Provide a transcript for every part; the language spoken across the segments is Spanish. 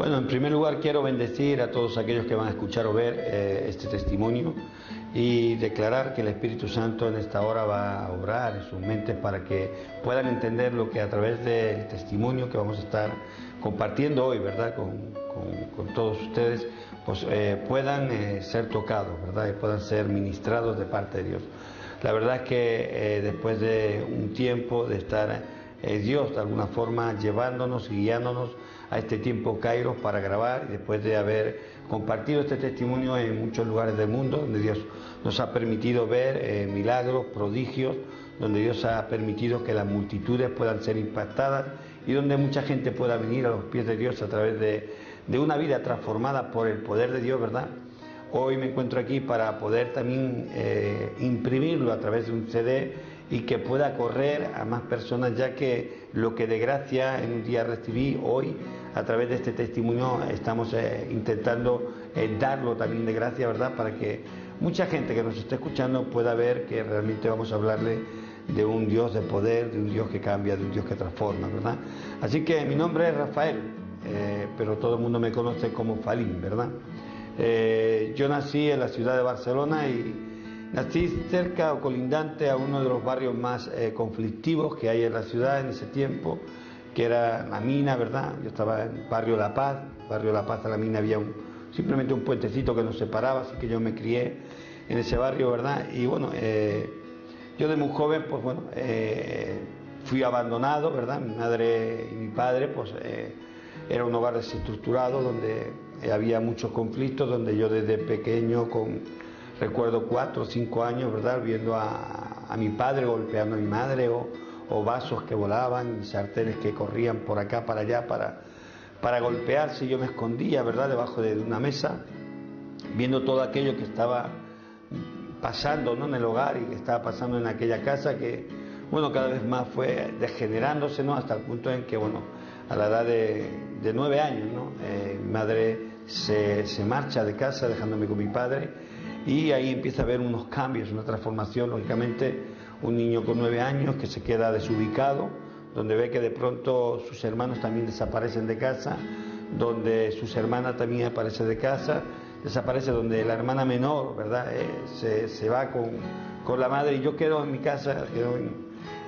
Bueno, en primer lugar quiero bendecir a todos aquellos que van a escuchar o ver este testimonio y declarar que el Espíritu Santo en esta hora va a obrar en sus mentes para que puedan entender lo que a través del testimonio que vamos a estar compartiendo hoy, ¿verdad? Con todos ustedes, pues puedan ser tocados, ¿verdad? Y puedan ser ministrados de parte de Dios. La verdad es que después de un tiempo de estar Dios de alguna forma llevándonos y guiándonos a este tiempo Kairos para grabar, y después de haber compartido este testimonio en muchos lugares del mundo donde Dios nos ha permitido ver milagros, prodigios, donde Dios ha permitido que las multitudes puedan ser impactadas y donde mucha gente pueda venir a los pies de Dios a través de una vida transformada por el poder de Dios, ¿verdad? Hoy me encuentro aquí para poder también imprimirlo a través de un CD y que pueda correr a más personas, ya que lo que de gracia en un día recibí, hoy a través de este testimonio estamos intentando darlo también de gracia, ¿verdad? Para que mucha gente que nos esté escuchando pueda ver que realmente vamos a hablarle de un Dios de poder, de un Dios que cambia, de un Dios que transforma, ¿verdad? Así que mi nombre es Rafael, pero todo el mundo me conoce como Falín, ¿verdad? Yo nací en la ciudad de Barcelona y nací cerca o colindante a uno de los barrios más conflictivos que hay en la ciudad en ese tiempo, que era La Mina, ¿verdad? Yo estaba en Barrio La Paz, a La Mina había simplemente un puentecito que nos separaba, así que yo me crié en ese barrio, ¿verdad? Y bueno, yo de muy joven, pues bueno, fui abandonado, ¿verdad? Mi madre y mi padre, pues era un hogar desestructurado donde había muchos conflictos, donde yo desde pequeño, recuerdo 4 o 5 años, ¿verdad? Viendo a mi padre golpeando a mi madre, o vasos que volaban y sartenes que corrían por acá, para allá, para golpearse. Yo me escondía, ¿verdad?, debajo de una mesa, viendo todo aquello que estaba pasando, ¿no?, en el hogar y que estaba pasando en aquella casa que, bueno, cada vez más fue degenerándose, ¿no?, hasta el punto en que, bueno, a la edad de 9 años, ¿no?, mi madre se marcha de casa dejándome con mi padre, y ahí empieza a haber unos cambios, una transformación. Lógicamente, un niño con 9 años que se queda desubicado, donde ve que de pronto sus hermanos también desaparecen de casa, donde sus hermanas también aparecen de casa, desaparece, donde la hermana menor, ¿verdad?, se va con la madre, y yo quedo en mi casa, quedo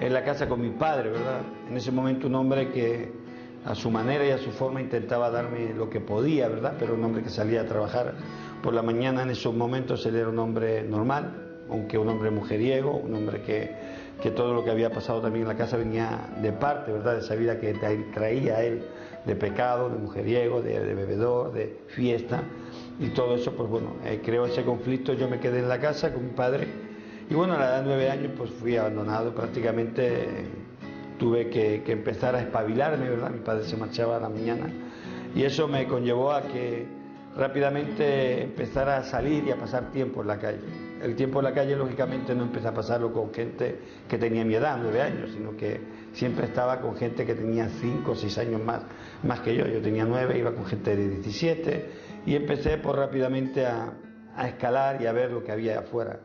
en la casa con mi padre, ¿verdad? En ese momento un hombre que a su manera y a su forma intentaba darme lo que podía, ¿verdad? Pero un hombre que salía a trabajar por la mañana. En esos momentos él era un hombre normal, aunque un hombre mujeriego, un hombre que todo lo que había pasado también en la casa venía de parte, ¿verdad?, de esa vida que traía él, de pecado, de mujeriego, de bebedor, de fiesta, y todo eso, pues bueno, creó ese conflicto. Yo me quedé en la casa con mi padre, y bueno, a la edad de 9 años pues fui abandonado prácticamente. Tuve que empezar a espabilarme, ¿verdad? Mi padre se marchaba a la mañana, y eso me conllevó a que rápidamente empezara a salir y a pasar tiempo en la calle. El tiempo en la calle, lógicamente, no empecé a pasarlo con gente que tenía mi edad, 9 años, sino que siempre estaba con gente que tenía 5 o 6 años más que yo. Yo tenía 9, iba con gente de 17, y empecé pues rápidamente a escalar y a ver lo que había afuera.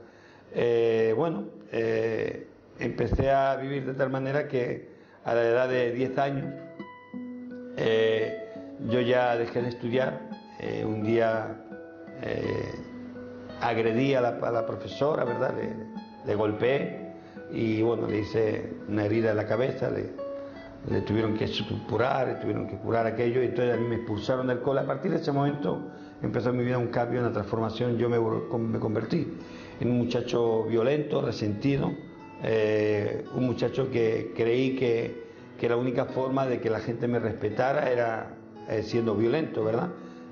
Empecé a vivir de tal manera que a la edad de 10 años yo ya dejé de estudiar. Un día agredí a la profesora, ¿verdad? Le golpeé, y bueno, le hice una herida en la cabeza, le tuvieron que suturar, le tuvieron que curar aquello, y entonces a mí me expulsaron del cole. A partir de ese momento empezó en mi vida un cambio, una transformación. Yo me convertí en un muchacho violento, resentido, un muchacho que creí que la única forma de que la gente me respetara era siendo violento, ¿verdad?,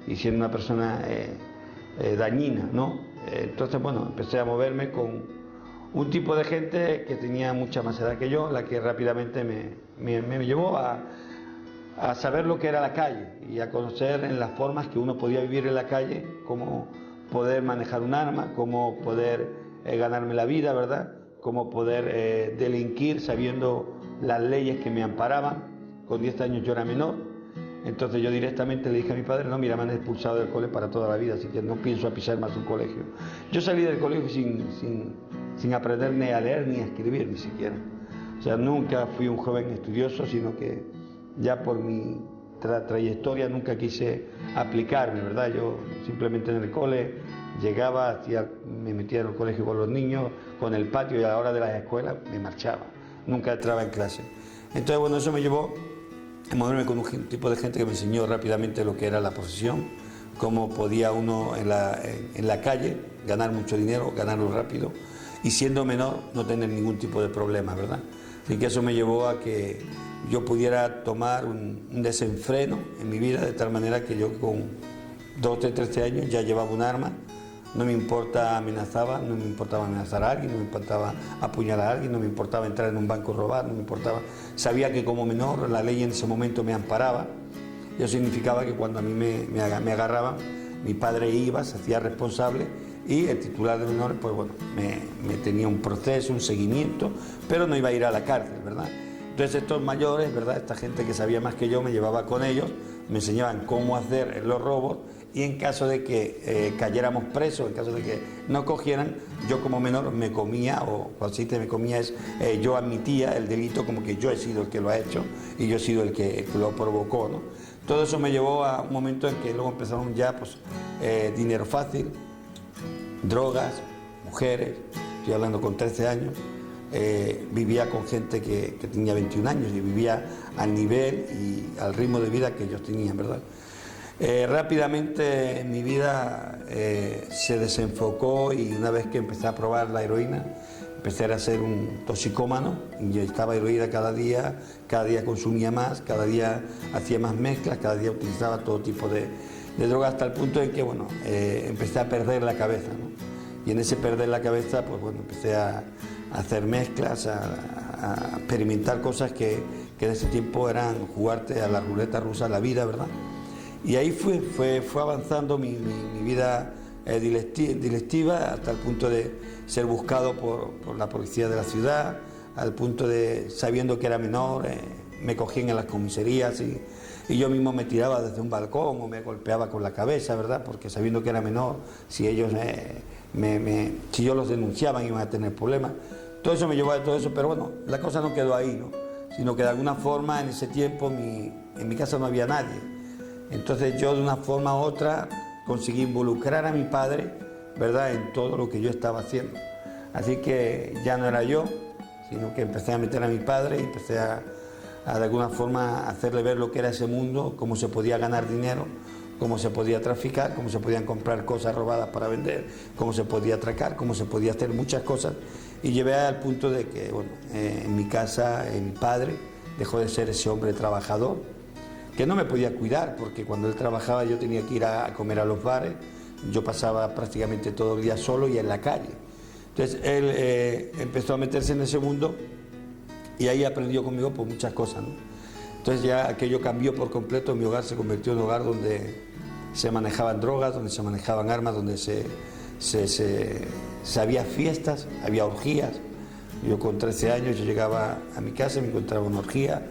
y siendo una persona dañina, ¿no? Entonces, bueno, empecé a moverme con un tipo de gente que tenía mucha más edad que yo, la que rápidamente me llevó a saber lo que era la calle y a conocer en las formas que uno podía vivir en la calle, cómo poder manejar un arma, cómo poder ganarme la vida, ¿verdad?, cómo poder delinquir sabiendo las leyes que me amparaban. Con 10 años yo era menor. Entonces yo directamente le dije a mi padre: no, mira, me han expulsado del cole para toda la vida, así que no pienso pisar más un colegio. Yo salí del colegio sin aprender ni a leer ni a escribir, ni siquiera. O sea, nunca fui un joven estudioso, sino que ya por mi trayectoria nunca quise aplicarme, ¿verdad? Yo simplemente en el cole llegaba, me metía en el colegio con los niños, con el patio, y a la hora de las escuelas me marchaba, nunca entraba en clase. Entonces, bueno, eso me llevó a moverme con un tipo de gente que me enseñó rápidamente lo que era la profesión, cómo podía uno en la calle ganar mucho dinero, ganarlo rápido, y siendo menor no tener ningún tipo de problema, ¿verdad? Así que eso me llevó a que yo pudiera tomar un desenfreno en mi vida, de tal manera que yo con 12, 13 años ya llevaba un arma, no me importaba amenazar a alguien, no me importaba apuñalar a alguien, no me importaba entrar en un banco a robar, no me importaba, sabía que como menor la ley en ese momento me amparaba. Eso significaba que cuando a mí me agarraban, mi padre iba, se hacía responsable, y el titular de menores, pues bueno, me tenía un proceso, un seguimiento, pero no iba a ir a la cárcel, ¿verdad? Entonces estos mayores, ¿verdad?, esta gente que sabía más que yo, me llevaba con ellos, me enseñaban cómo hacer los robos, y en caso de que cayéramos presos, en caso de que no cogieran, yo como menor me comía, o consiste me comía es, yo admitía el delito como que yo he sido el que lo ha hecho y yo he sido el que lo provocó, ¿no? Todo eso me llevó a un momento en que luego empezaron ya, pues, dinero fácil, drogas, mujeres, estoy hablando con 13 años, vivía con gente que tenía 21 años y vivía al nivel y al ritmo de vida que ellos tenían, ¿verdad? Rápidamente mi vida se desenfocó, y una vez que empecé a probar la heroína, empecé a ser un toxicómano, y yo estaba heroína cada día consumía más, cada día hacía más mezclas, cada día utilizaba todo tipo de drogas, hasta el punto en que, bueno, empecé a perder la cabeza, ¿no? Y en ese perder la cabeza, pues bueno, empecé a hacer mezclas, a experimentar cosas que en ese tiempo eran jugarte a la ruleta rusa, la vida, ¿verdad? Y ahí fue avanzando mi vida delictiva, hasta el punto de ser buscado por la policía de la ciudad, al punto de, sabiendo que era menor, me cogían en las comisarías y yo mismo me tiraba desde un balcón o me golpeaba con la cabeza, ¿verdad? Porque sabiendo que era menor, si ellos si yo los denunciaban iban a tener problemas. Todo eso me llevó a todo eso, pero bueno, la cosa no quedó ahí, ¿no? Sino que de alguna forma en ese tiempo en mi casa no había nadie. Entonces yo de una forma u otra conseguí involucrar a mi padre, ¿verdad?, en todo lo que yo estaba haciendo. Así que ya no era yo, sino que empecé a meter a mi padre y empecé a de alguna forma hacerle ver lo que era ese mundo, cómo se podía ganar dinero, cómo se podía traficar, cómo se podían comprar cosas robadas para vender, cómo se podía atracar, cómo se podía hacer muchas cosas. Y llevé al punto de que, bueno, en mi casa, mi padre dejó de ser ese hombre trabajador, que no me podía cuidar, porque cuando él trabajaba yo tenía que ir a comer a los bares, yo pasaba prácticamente todo el día solo y en la calle. Entonces él empezó a meterse en ese mundo y ahí aprendió conmigo por muchas cosas, ¿no? Entonces ya aquello cambió por completo, mi hogar se convirtió en un hogar donde se manejaban drogas, donde se manejaban armas, donde había fiestas, había orgías. Yo con 13 años yo llegaba a mi casa y me encontraba una orgía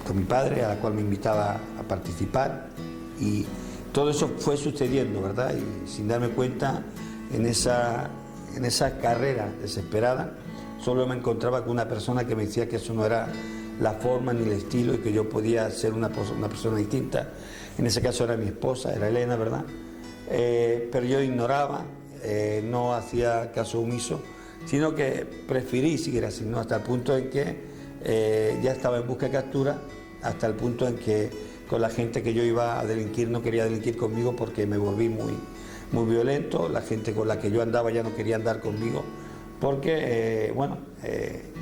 con mi padre, a la cual me invitaba a participar, y todo eso fue sucediendo, ¿verdad? Y sin darme cuenta, en esa carrera desesperada, solo me encontraba con una persona que me decía que eso no era la forma ni el estilo y que yo podía ser una persona distinta. En ese caso era mi esposa, era Elena, ¿verdad? Pero yo ignoraba, no hacía caso omiso, sino que preferí seguir así, ¿no? Hasta el punto en que ya estaba en busca de captura, hasta el punto en que con la gente que yo iba a delinquir no quería delinquir conmigo porque me volví muy violento. La gente con la que yo andaba ya no quería andar conmigo porque,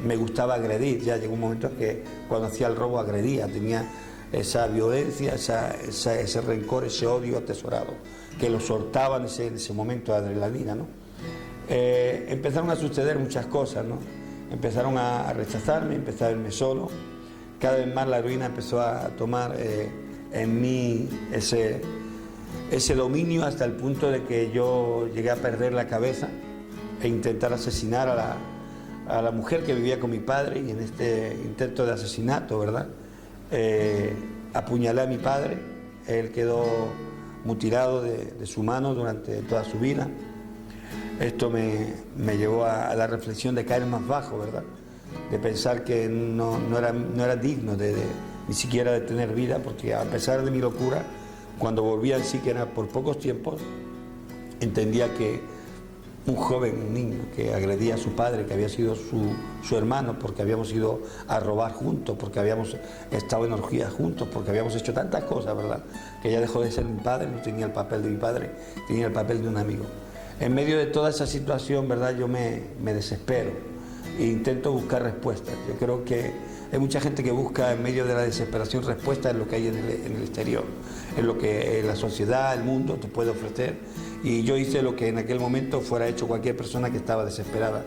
me gustaba agredir. Ya llegó un momento en que cuando hacía el robo agredía, tenía esa violencia, ese rencor, ese odio atesorado, que lo soltaba en ese momento de adrenalina, ¿no? Empezaron a suceder muchas cosas, ¿no? Empezaron a rechazarme, empecé a verme solo. Cada vez más la heroína empezó a tomar en mí ese dominio, hasta el punto de que yo llegué a perder la cabeza e intentar asesinar a la mujer que vivía con mi padre, y en este intento de asesinato, ¿verdad?, apuñalé a mi padre. Él quedó mutilado de su mano durante toda su vida. Esto me llevó a la reflexión de caer más bajo, ¿verdad?, de pensar que no era digno de ni siquiera de tener vida, porque a pesar de mi locura, cuando volvía en sí, que era por pocos tiempos, entendía que un joven, un niño, que agredía a su padre, que había sido su hermano, porque habíamos ido a robar juntos, porque habíamos estado en orgías juntos, porque habíamos hecho tantas cosas, ¿verdad? Que ya dejó de ser mi padre, no tenía el papel de mi padre, tenía el papel de un amigo. En medio de toda esa situación, ¿verdad? Yo me desespero e intento buscar respuestas. Yo creo que hay mucha gente que busca en medio de la desesperación respuestas en lo que hay en el exterior, en lo que la sociedad, el mundo te puede ofrecer. Y yo hice lo que en aquel momento fuera hecho cualquier persona que estaba desesperada.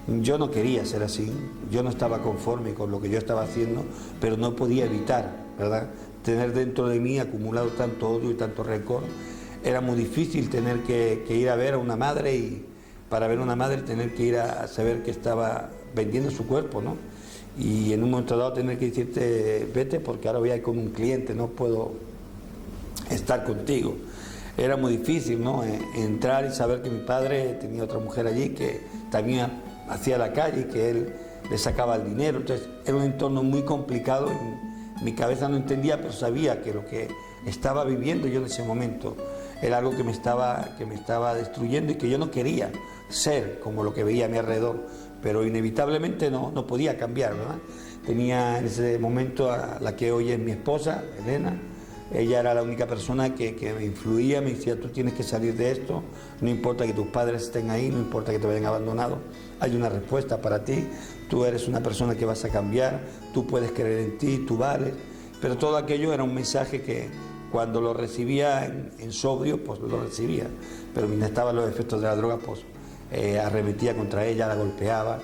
Yo no quería ser así, yo no estaba conforme con lo que yo estaba haciendo, pero no podía evitar, ¿verdad?, tener dentro de mí acumulado tanto odio y tanto rencor. Era muy difícil tener que ir a ver a una madre, y para ver a una madre tener que ir a saber que estaba vendiendo su cuerpo, ¿no? Y en un momento dado tener que decirte, vete porque ahora voy a ir con un cliente, no puedo estar contigo. Era muy difícil, ¿no?, entrar y saber que mi padre tenía otra mujer allí que también hacía la calle y que él le sacaba el dinero. Entonces era un entorno muy complicado. Mi cabeza no entendía, pero sabía que lo que estaba viviendo yo en ese momento era algo que me estaba destruyendo y que yo no quería ser como lo que veía a mi alrededor, pero inevitablemente no podía cambiar, ¿verdad? Tenía en ese momento a la que hoy es mi esposa, Elena. Ella era la única persona que me influía, me decía, tú tienes que salir de esto, no importa que tus padres estén ahí, no importa que te vayan abandonado, hay una respuesta para ti, tú eres una persona que vas a cambiar, tú puedes creer en ti, tú vales. Pero todo aquello era un mensaje que cuando lo recibía en sobrio, pues lo recibía, pero mientras estaban los efectos de la droga, pues arremetía contra ella, la golpeaba.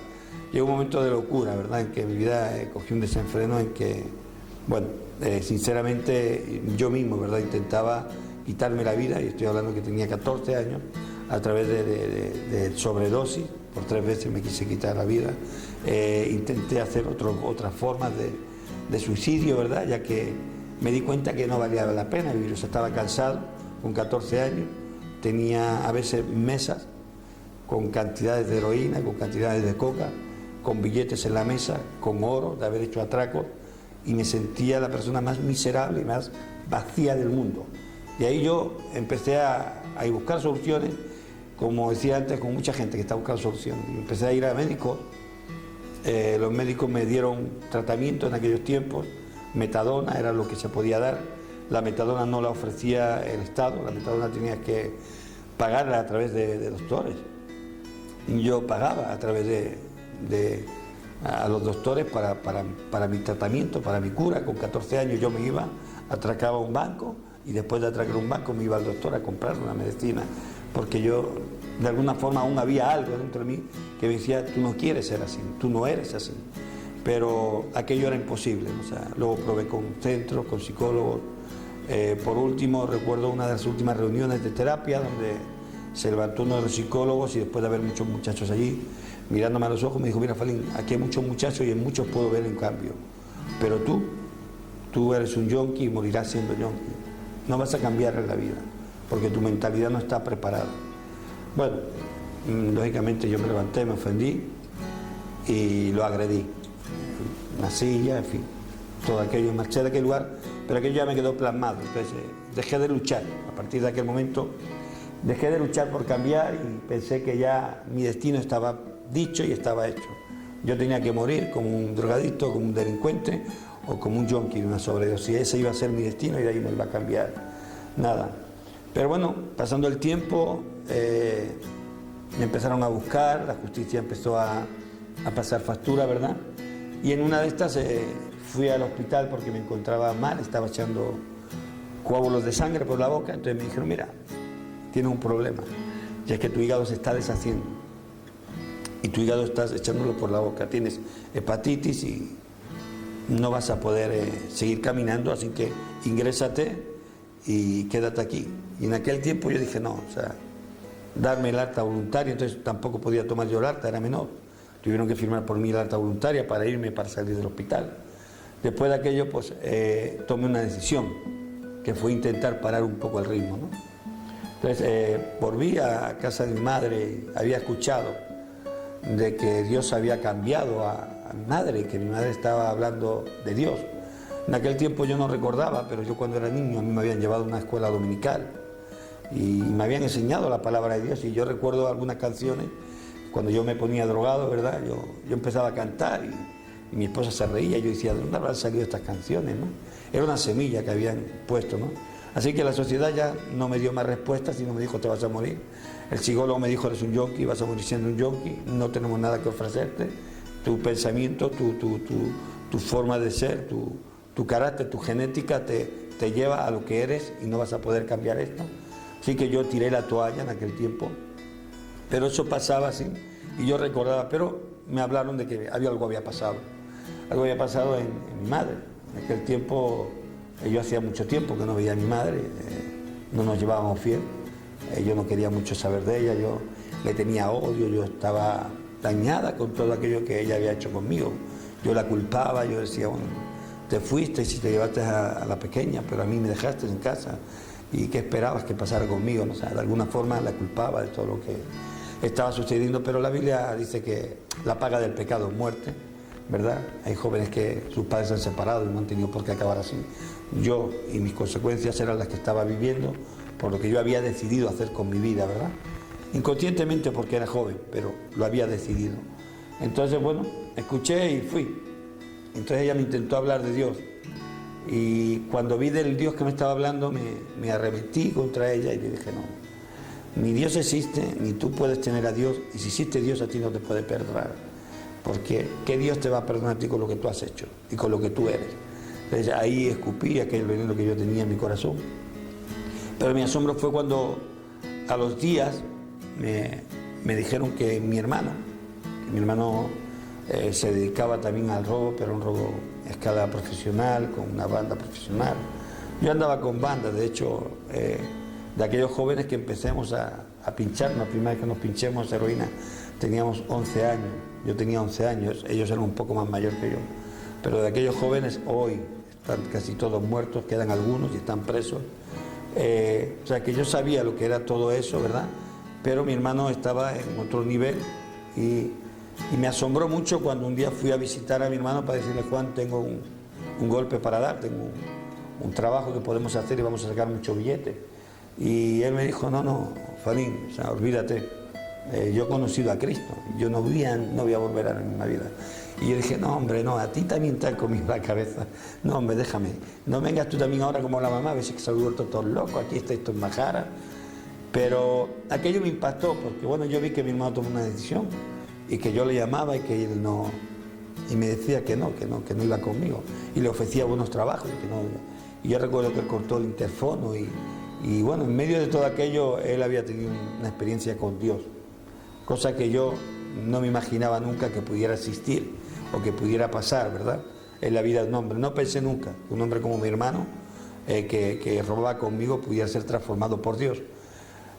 Llegó un momento de locura, ¿verdad?, en que mi vida cogió un desenfreno, en que, bueno, sinceramente yo mismo, ¿verdad?, intentaba quitarme la vida, y estoy hablando que tenía 14 años, a través de sobredosis. Por 3 veces me quise quitar la vida. Intenté hacer otras formas de suicidio, ¿verdad?, ya que me di cuenta que no valía la pena vivir. Yo estaba cansado, con 14 años, tenía a veces mesas con cantidades de heroína, con cantidades de coca, con billetes en la mesa, con oro, de haber hecho atracos, y me sentía la persona más miserable y más vacía del mundo. Y ahí yo empecé a buscar soluciones, como decía antes, con mucha gente que está buscando soluciones. Y empecé a ir a médicos. Los médicos me dieron tratamiento en aquellos tiempos. Metadona era lo que se podía dar. La metadona no la ofrecía el Estado, la metadona tenías que pagarla a través de doctores. Y yo pagaba a través a los doctores para mi tratamiento, para mi cura. Con 14 años yo me iba, atracaba un banco, y después de atracar un banco me iba al doctor a comprar una medicina, porque yo, de alguna forma, aún había algo dentro de mí que me decía, tú no quieres ser así, tú no eres así. Pero aquello era imposible, ¿no? O sea, luego probé con centros, con psicólogos. Por último, recuerdo una de las últimas reuniones de terapia donde se levantó uno de los psicólogos, y después de haber muchos muchachos allí, mirándome a los ojos, me dijo, mira, Falín, aquí hay muchos muchachos y en muchos puedo ver un cambio, pero tú eres un yonki y morirás siendo yonki. No vas a cambiar en la vida, porque tu mentalidad no está preparada. Bueno, lógicamente yo me levanté, me ofendí y lo agredí. Una silla, en fin, todo aquello, marché de aquel lugar, pero aquello ya me quedó plasmado. Entonces dejé de luchar. A partir de aquel momento dejé de luchar por cambiar, y pensé que ya mi destino estaba dicho y estaba hecho. Yo tenía que morir como un drogadicto, como un delincuente o como un yonki de una sobredosis. Ese iba a ser mi destino, y de ahí no iba a cambiar nada. Pero bueno, pasando el tiempo, me empezaron a buscar, la justicia empezó a pasar factura, ¿verdad? Y en una de estas fui al hospital porque me encontraba mal, estaba echando coágulos de sangre por la boca. Entonces me dijeron, mira, tienes un problema, y es que tu hígado se está deshaciendo, y tu hígado estás echándolo por la boca, tienes hepatitis y no vas a poder seguir caminando, así que ingrésate y quédate aquí. Y en aquel tiempo yo dije, no, o sea, darme el alta voluntaria, entonces tampoco podía tomar yo el alta, era menor. Tuvieron que firmar por mí la alta voluntaria para irme, para salir del hospital. Después de aquello, pues tomé una decisión, que fue intentar parar un poco el ritmo, ¿no? Entonces volví a casa de mi madre, había escuchado de que Dios había cambiado a mi madre, que mi madre estaba hablando de Dios, En aquel tiempo yo no recordaba, pero yo cuando era niño a mí me habían llevado a una escuela dominical y me habían enseñado la palabra de Dios, y yo recuerdo algunas canciones, cuando yo me ponía drogado, ¿verdad? Yo empezaba a cantar y mi esposa se reía, y yo decía, ¿de dónde habrán salido estas canciones, no? Era una semilla que habían puesto, ¿no? Así que la sociedad ya no me dio más respuestas, sino me dijo, te vas a morir. El psicólogo me dijo, eres un yonki, vas a morir siendo un yonki, no tenemos nada que ofrecerte, tu pensamiento, tu forma de ser, tu carácter, tu genética te lleva a lo que eres y no vas a poder cambiar esto. Así que yo tiré la toalla en aquel tiempo, pero eso pasaba así, y yo recordaba, pero me hablaron de que algo había pasado en mi madre. En aquel tiempo, yo hacía mucho tiempo que no veía a mi madre, no nos llevábamos bien, yo no quería mucho saber de ella, yo le tenía odio, yo estaba dañada con todo aquello que ella había hecho conmigo, yo la culpaba, yo decía, bueno, te fuiste y si te llevaste a la pequeña, pero a mí me dejaste en casa, y ¿qué esperabas que pasara conmigo? ¿No? O sea, de alguna forma la culpaba de todo lo que estaba sucediendo, pero la Biblia dice que la paga del pecado es muerte, ¿verdad? Hay jóvenes que sus padres se han separado y no han tenido por qué acabar así. Yo y mis consecuencias eran las que estaba viviendo por lo que yo había decidido hacer con mi vida, ¿verdad? Inconscientemente porque era joven, pero lo había decidido. Entonces, bueno, escuché y fui. Entonces ella me intentó hablar de Dios. Y cuando vi del Dios que me estaba hablando, me arremetí contra ella y le dije, no, ni Dios existe, ni tú puedes tener a Dios, y si existe Dios a ti no te puede perdonar, porque ¿qué Dios te va a perdonar a ti con lo que tú has hecho y con lo que tú eres? Entonces ahí escupí aquel veneno que yo tenía en mi corazón. Pero mi asombro fue cuando a los días me dijeron que mi hermano se dedicaba también al robo, pero un robo a escala profesional, con una banda profesional. Yo andaba con bandas, de hecho, de aquellos jóvenes que empecemos a pincharnos, la primera vez que nos pinchemos heroína, teníamos 11 años, yo tenía 11 años, ellos eran un poco más mayores que yo, pero de aquellos jóvenes hoy están casi todos muertos, quedan algunos y están presos. O sea que yo sabía lo que era todo eso, ¿verdad? Pero mi hermano estaba en otro nivel y me asombró mucho cuando un día fui a visitar a mi hermano para decirle, Juan, tengo un golpe para dar, tengo un trabajo que podemos hacer y vamos a sacar muchos billetes. Y él me dijo, no, Farín, o sea, olvídate, yo he conocido a Cristo, yo no voy a volver a la misma vida. Y yo dije, no, hombre, no, a ti también te ha comido la cabeza, no, hombre, déjame, no vengas tú también ahora como la mamá, a veces que se ha vuelto todo loco, aquí estáis todos en majara. Pero aquello me impactó, porque bueno, yo vi que mi hermano tomó una decisión, y que yo le llamaba y que él no, y me decía que no iba conmigo, y le ofrecía buenos trabajos, y que no. Y yo recuerdo que él cortó el interfono, y bueno, en medio de todo aquello, él había tenido una experiencia con Dios, cosa que yo no me imaginaba nunca que pudiera existir, o que pudiera pasar, ¿verdad?, en la vida de un hombre. No pensé nunca que un hombre como mi hermano, que robaba conmigo, pudiera ser transformado por Dios.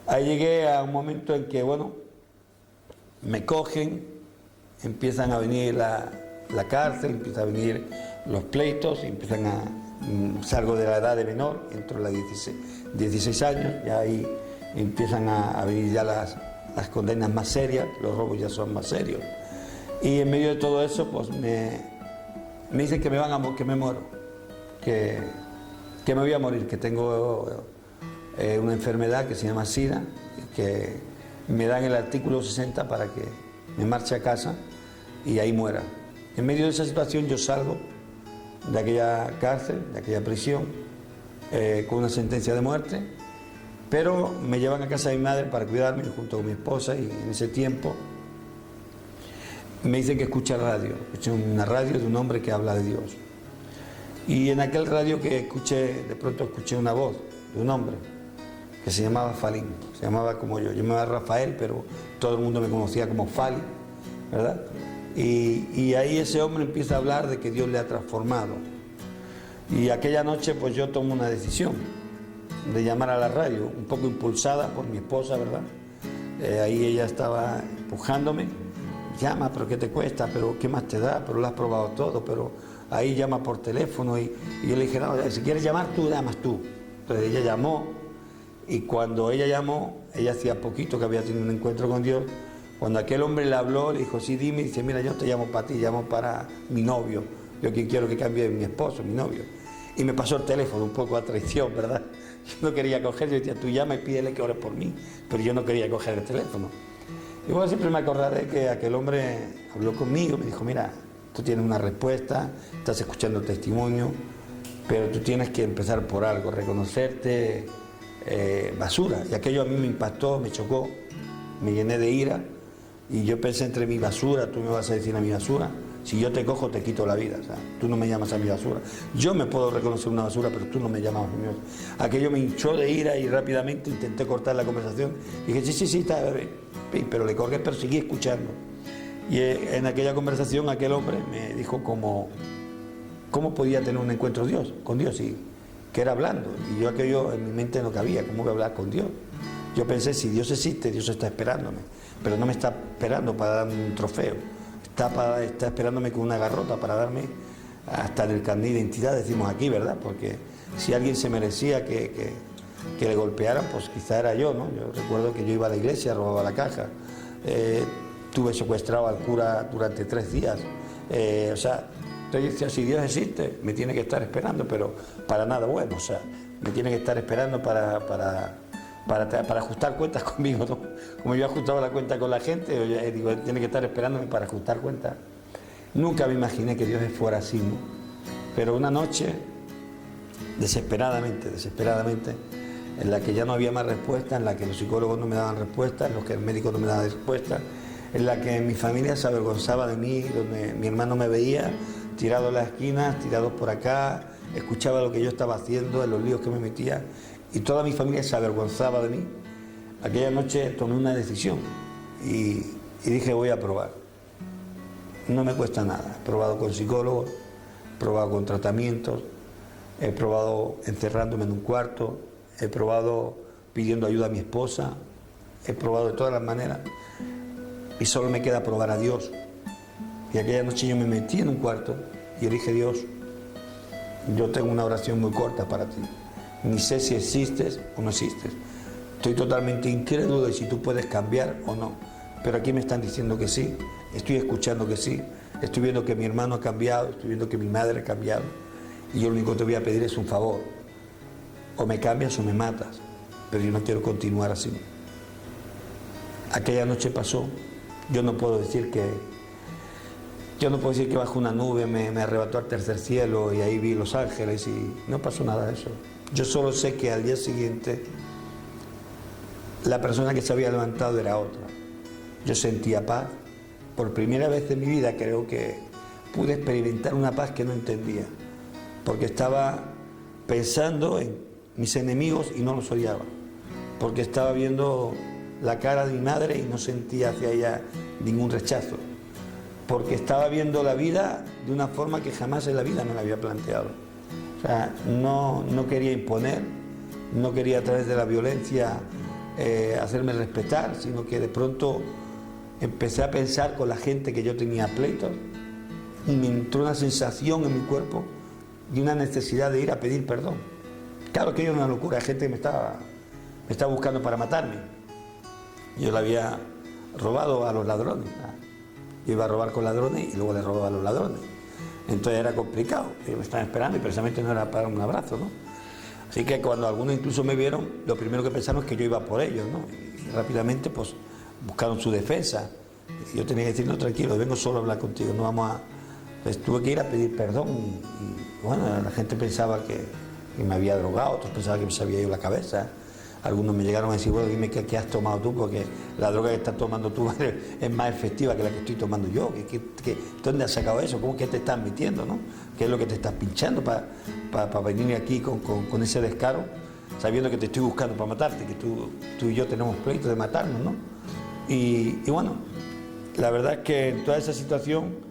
Ahí llegué a un momento en que, bueno, me cogen, empiezan a venir la cárcel, empiezan a venir los pleitos, salgo de la edad de menor, entro a los 16 años, y ahí empiezan a venir ya las condenas más serias, los robos ya son más serios. Y en medio de todo eso, pues me dicen que que me muero, que me voy a morir, que tengo una enfermedad que se llama SIDA, que me dan el artículo 60 para que me marche a casa y ahí muera. En medio de esa situación yo salgo de aquella cárcel, de aquella prisión, con una sentencia de muerte, pero me llevan a casa de mi madre para cuidarme junto con mi esposa, y en ese tiempo me dicen que escuché una radio de un hombre que habla de Dios. Y en aquel radio que escuché, de pronto escuché una voz de un hombre que se llamaba Falín, se llamaba como yo me llamaba Rafael, pero todo el mundo me conocía como Fali, ¿verdad? Y ahí ese hombre empieza a hablar de que Dios le ha transformado. Y aquella noche pues yo tomo una decisión de llamar a la radio, un poco impulsada por mi esposa, ¿verdad? Ahí ella estaba empujándome, llama, pero ¿qué te cuesta? ¿Pero qué más te da? Pero lo has probado todo, pero ahí llama por teléfono, y yo le dije, no, si quieres llamar tú, llamas tú. Entonces ella llamó, y cuando ella llamó, ella hacía poquito que había tenido un encuentro con Dios. Cuando aquel hombre le habló, le dijo, sí, dime, y dice, mira, yo no te llamo para ti, llamo para mi novio, yo quiero que cambie mi esposo, mi novio. y me pasó el teléfono, un poco a traición, ¿verdad? Yo no quería coger, yo decía, tú llama y pídele que ores por mí, pero yo no quería coger el teléfono. Y bueno, siempre me acordaré que aquel hombre habló conmigo, me dijo, mira, tú tienes una respuesta, estás escuchando testimonio, pero tú tienes que empezar por algo, reconocerte basura. Y aquello a mí me impactó, me chocó, me llené de ira, y yo pensé entre mi basura, tú me vas a decir a mi basura, si yo te cojo te quito la vida, o sea, tú no me llamas a mi basura. Yo me puedo reconocer una basura, pero tú no me llamas a mi basura. Aquello me hinchó de ira y rápidamente intenté cortar la conversación. Y dije, sí, está bien, pero le colgué, pero seguí escuchando. Y en aquella conversación aquel hombre me dijo cómo podía tener un encuentro con Dios, y que era hablando. Y yo aquello en mi mente no cabía, ¿cómo voy a hablar con Dios? Yo pensé, si Dios existe, Dios está esperándome, pero no me está esperando para darme un trofeo, está esperándome con una garrota para darme hasta el carnet de identidad, decimos aquí, ¿verdad? Porque si alguien se merecía que le golpearan, pues quizá era yo, ¿no? Yo recuerdo que yo iba a la iglesia, robaba la caja, tuve secuestrado al cura durante 3 días, o sea, entonces decía, si Dios existe, me tiene que estar esperando, pero para nada bueno, o sea, me tiene que estar esperando para ajustar cuentas conmigo, ¿no? Como yo ajustaba la cuenta con la gente, digo, tiene que estar esperándome para ajustar cuentas. Nunca me imaginé que Dios fuera así, ¿no? Pero una noche, desesperadamente, en la que ya no había más respuesta, en la que los psicólogos no me daban respuesta, en la que el médico no me daba respuesta, en la que mi familia se avergonzaba de mí, donde mi hermano me veía tirado en las esquinas, tirado por acá, escuchaba lo que yo estaba haciendo, en los líos que me metía, y toda mi familia se avergonzaba de mí. Aquella noche tomé una decisión y dije, voy a probar. No me cuesta nada. He probado con psicólogos, he probado con tratamientos, he probado encerrándome en un cuarto, he probado pidiendo ayuda a mi esposa, he probado de todas las maneras y solo me queda probar a Dios. Y aquella noche yo me metí en un cuarto y le dije, Dios, yo tengo una oración muy corta para ti. Ni sé si existes o no existes. Estoy totalmente incrédulo de si tú puedes cambiar o no. Pero aquí me están diciendo que sí, estoy escuchando que sí, estoy viendo que mi hermano ha cambiado, estoy viendo que mi madre ha cambiado. Y yo lo único que te voy a pedir es un favor. O me cambias o me matas. Pero yo no quiero continuar así. Aquella noche pasó. Yo no puedo decir que bajo una nube me arrebató al tercer cielo y ahí vi los ángeles y no pasó nada de eso. Yo solo sé que al día siguiente la persona que se había levantado era otra. Yo sentía paz. Por primera vez en mi vida creo que pude experimentar una paz que no entendía, porque estaba pensando en mis enemigos y no los odiaba, porque estaba viendo la cara de mi madre y no sentía hacia ella ningún rechazo, porque estaba viendo la vida de una forma que jamás en la vida me la había planteado. O sea, no quería imponer, no quería a través de la violencia hacerme respetar, sino que de pronto empecé a pensar con la gente que yo tenía pleitos y me entró una sensación en mi cuerpo y una necesidad de ir a pedir perdón. Claro que era una locura, hay gente que me estaba buscando para matarme. Yo le había robado a los ladrones, ¿no? Yo iba a robar con ladrones y luego le robaba a los ladrones. Entonces era complicado, ellos me estaban esperando y precisamente no era para un abrazo, ¿no? Así que cuando algunos incluso me vieron, lo primero que pensaron es que yo iba por ellos, ¿no? Y rápidamente pues buscaron su defensa. Y yo tenía que decir, no, tranquilo, vengo solo a hablar contigo, no vamos a... Pues tuve que ir a pedir perdón y bueno, la gente pensaba que me había drogado, otros pensaban que me se había ido la cabeza. Algunos me llegaron a decir, bueno, dime qué has tomado tú, porque la droga que estás tomando tú es más efectiva que la que estoy tomando yo. ¿Dónde has sacado eso? ¿Cómo que te estás metiendo, no? ¿Qué es lo que te estás pinchando para venir aquí con ese descaro, sabiendo que te estoy buscando para matarte, que tú y yo tenemos pleito de matarnos, ¿no? Y bueno, la verdad es que en toda esa situación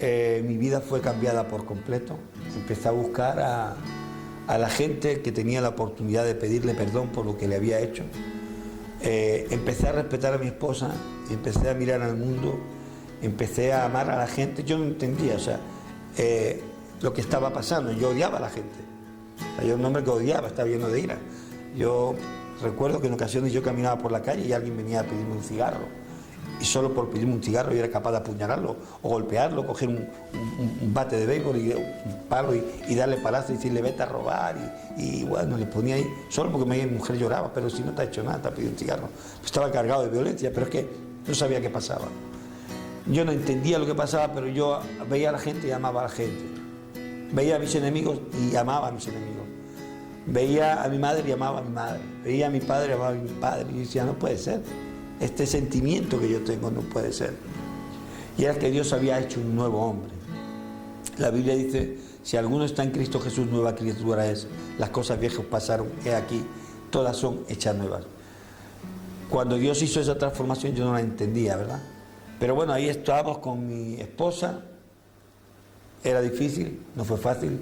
mi vida fue cambiada por completo. Empecé a buscar a la gente que tenía la oportunidad de pedirle perdón por lo que le había hecho. Empecé a respetar a mi esposa, empecé a mirar al mundo, empecé a amar a la gente. Yo no entendía, o sea, lo que estaba pasando. Yo odiaba a la gente. O sea, yo era un hombre que odiaba, estaba lleno de ira. Yo recuerdo que en ocasiones yo caminaba por la calle y alguien venía a pedirme un cigarro y solo por pedirme un cigarro yo era capaz de apuñalarlo o golpearlo, coger un bate de béisbol y un palo y darle palazo y decirle vete a robar y bueno, le ponía ahí, solo porque mi mujer lloraba, pero si no te ha hecho nada, te ha pedido un cigarro. Estaba cargado de violencia, pero es que no sabía qué pasaba. Yo no entendía lo que pasaba, pero yo veía a la gente y amaba a la gente. Veía a mis enemigos y amaba a mis enemigos. Veía a mi madre y amaba a mi madre. Veía a mi padre y amaba a mi padre. Y yo decía, no puede ser. Este sentimiento que yo tengo no puede ser. Y era que Dios había hecho un nuevo hombre. La Biblia dice, si alguno está en Cristo Jesús, nueva criatura es. Las cosas viejas pasaron, he aquí, todas son hechas nuevas. Cuando Dios hizo esa transformación yo no la entendía, ¿verdad? Pero bueno, ahí estábamos con mi esposa. Era difícil, no fue fácil,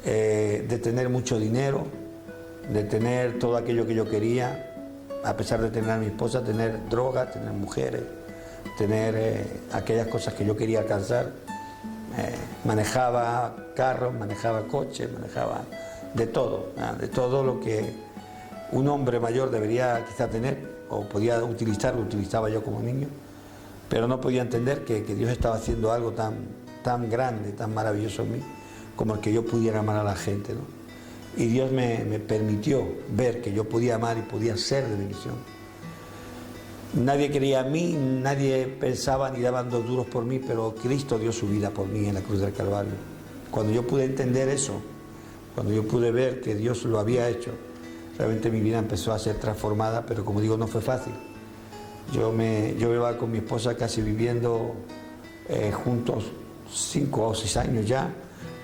de tener mucho dinero, de tener todo aquello que yo quería, a pesar de tener a mi esposa, tener drogas, tener mujeres, tener aquellas cosas que yo quería alcanzar. Manejaba carros, manejaba coches, manejaba de todo lo que un hombre mayor debería quizá tener o podía utilizar, lo utilizaba yo como niño, pero no podía entender que Dios estaba haciendo algo tan grande, tan maravilloso en mí, como el que yo pudiera amar a la gente, ¿no? Y Dios me permitió ver que yo podía amar y podía ser de bendición. Nadie creía en mí, nadie pensaba ni daban dos duros por mí, pero Cristo dio su vida por mí en la cruz del Calvario. Cuando yo pude entender eso, cuando yo pude ver que Dios lo había hecho, realmente mi vida empezó a ser transformada, pero como digo, no fue fácil. Yo iba con mi esposa casi viviendo juntos 5 o 6 años ya,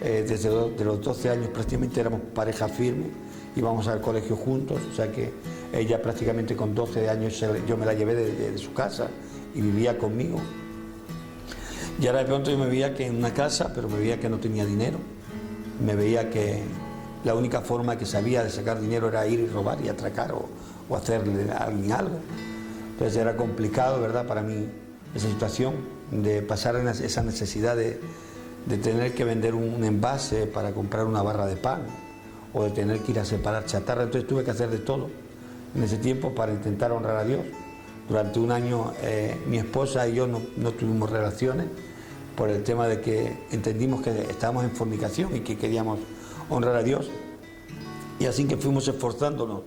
desde de los 12 años prácticamente éramos pareja firme, íbamos al colegio juntos, o sea que ella prácticamente con 12 años yo me la llevé de su casa y vivía conmigo. Y ahora de pronto yo me veía que en una casa, pero me veía que no tenía dinero, me veía que la única forma que sabía de sacar dinero era ir y robar y atracar o hacerle a alguien algo. Entonces era complicado, ¿verdad?, para mí esa situación de pasar en esa necesidad de tener que vender un envase para comprar una barra de pan o de tener que ir a separar chatarra. Entonces tuve que hacer de todo en ese tiempo para intentar honrar a Dios. Durante un año mi esposa y yo no tuvimos relaciones por el tema de que entendimos que estábamos en fornicación y que queríamos honrar a Dios. Y así que fuimos esforzándonos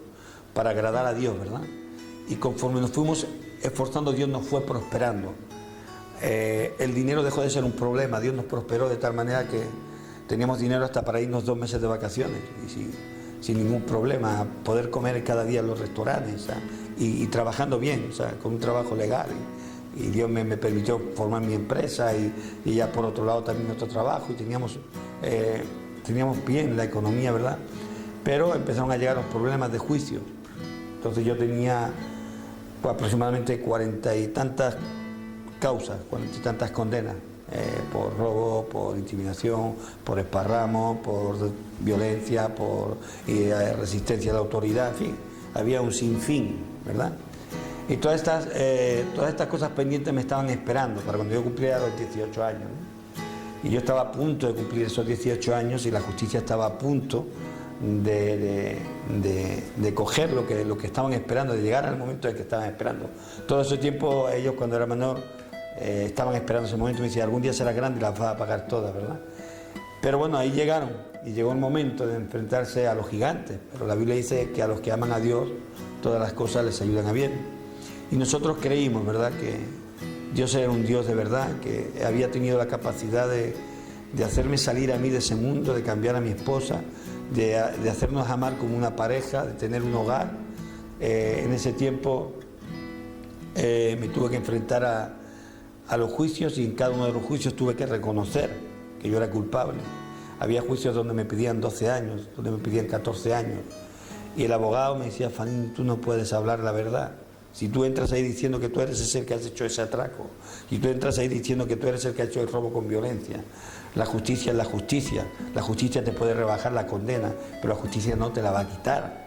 para agradar a Dios, ¿verdad? Y conforme nos fuimos esforzando, Dios nos fue prosperando. El dinero dejó de ser un problema, Dios nos prosperó de tal manera que teníamos dinero hasta para irnos 2 meses de vacaciones y sin ningún problema, poder comer cada día en los restaurantes, ¿sabes? Y trabajando bien, ¿sabes?, con un trabajo legal. Y Dios me permitió formar mi empresa y ya por otro lado también otro trabajo y teníamos bien la economía, ¿verdad? Pero empezaron a llegar los problemas de juicio. Entonces yo tenía aproximadamente 40 y tantas causas, 40 y tantas condenas, por robo, por intimidación, por esparramo, por violencia, por resistencia a la autoridad, en fin, había un sinfín, ¿verdad? Y todas estas cosas pendientes me estaban esperando para cuando yo cumpliera los 18 años, ¿no? Y yo estaba a punto de cumplir esos 18 años y la justicia estaba a punto de coger lo que estaban esperando, de llegar al momento en que estaban esperando. Todo ese tiempo ellos, cuando era menor, estaban esperando ese momento y me decían, algún día serás grande y las vas a pagar todas, ¿verdad? Pero bueno, ahí llegaron y llegó el momento de enfrentarse a los gigantes, pero la Biblia dice que a los que aman a Dios todas las cosas les ayudan a bien. Y nosotros creímos, ¿verdad?, que Dios era un Dios de verdad, que había tenido la capacidad de hacerme salir a mí de ese mundo, de cambiar a mi esposa, de hacernos amar como una pareja, de tener un hogar. En ese tiempo me tuve que enfrentar a los juicios y en cada uno de los juicios tuve que reconocer que yo era culpable. Había juicios donde me pedían 12 años, donde me pedían 14 años. Y el abogado me decía, Fanín, tú no puedes hablar la verdad. Si tú entras ahí diciendo que tú eres el que has hecho ese atraco, si tú entras ahí diciendo que tú eres el que ha hecho el robo con violencia, la justicia es la justicia te puede rebajar la condena, pero la justicia no te la va a quitar.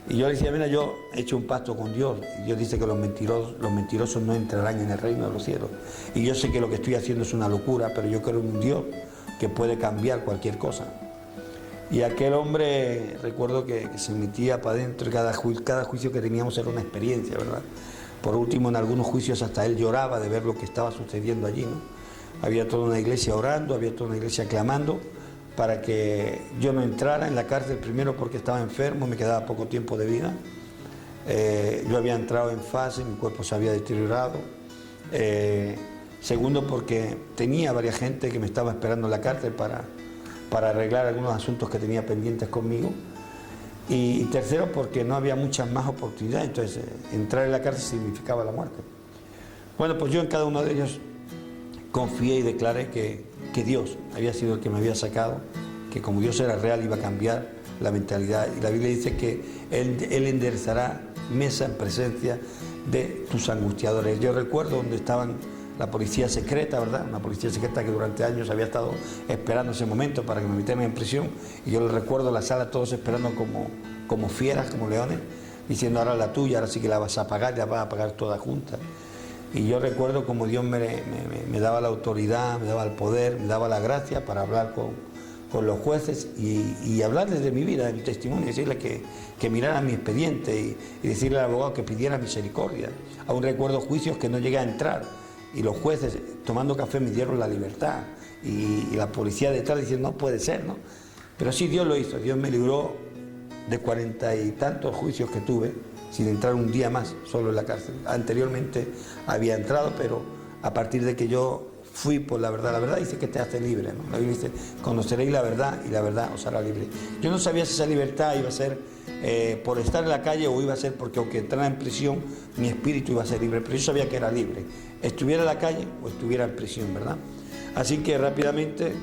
Y yo le decía, mira, yo he hecho un pacto con Dios, y Dios dice que los mentirosos no entrarán en el reino de los cielos. Y yo sé que lo que estoy haciendo es una locura, pero yo creo en un Dios que puede cambiar cualquier cosa. Y aquel hombre, recuerdo que se metía para adentro y cada juicio que teníamos era una experiencia, ¿verdad? Por último, en algunos juicios hasta él lloraba de ver lo que estaba sucediendo allí, ¿no? Había toda una iglesia orando, había toda una iglesia clamando para que yo no entrara en la cárcel, primero porque estaba enfermo, me quedaba poco tiempo de vida. Yo había entrado en fase, mi cuerpo se había deteriorado. Segundo, porque tenía varias gente que me estaba esperando en la cárcel para arreglar algunos asuntos que tenía pendientes conmigo. Y tercero, porque no había muchas más oportunidades, entonces entrar en la cárcel significaba la muerte. Bueno, pues yo en cada uno de ellos confié y declaré que Dios había sido el que me había sacado, que como Dios era real iba a cambiar la mentalidad. Y la Biblia dice que Él enderezará mesa en presencia de tus angustiadores. Yo recuerdo donde estaban la policía secreta, ¿verdad? Una policía secreta que durante años había estado esperando ese momento para que me metieran en prisión. Y yo les recuerdo la sala todos esperando como fieras, como leones, diciendo ahora la tuya, ahora sí que la vas a pagar, la vas a pagar toda junta. Y yo recuerdo como Dios me daba la autoridad, me daba el poder, me daba la gracia para hablar con los jueces y hablarles de mi vida, de mi testimonio, decirles que miraran mi expediente y decirle al abogado que pidiera misericordia. Aún recuerdo juicios que no llegué a entrar y los jueces tomando café me dieron la libertad y la policía detrás diciendo no puede ser, ¿no? Pero sí, Dios lo hizo, Dios me libró de 40 y tantos juicios que tuve sin entrar un día más solo en la cárcel. Anteriormente había entrado, pero a partir de que yo fui por la verdad dice que te hace libre, ¿no? La Biblia dice, conoceréis la verdad y la verdad os hará libre. Yo no sabía si esa libertad iba a ser por estar en la calle o iba a ser porque aunque entrara en prisión, mi espíritu iba a ser libre, pero yo sabía que era libre, estuviera en la calle o estuviera en prisión, ¿verdad? Así que rápidamente,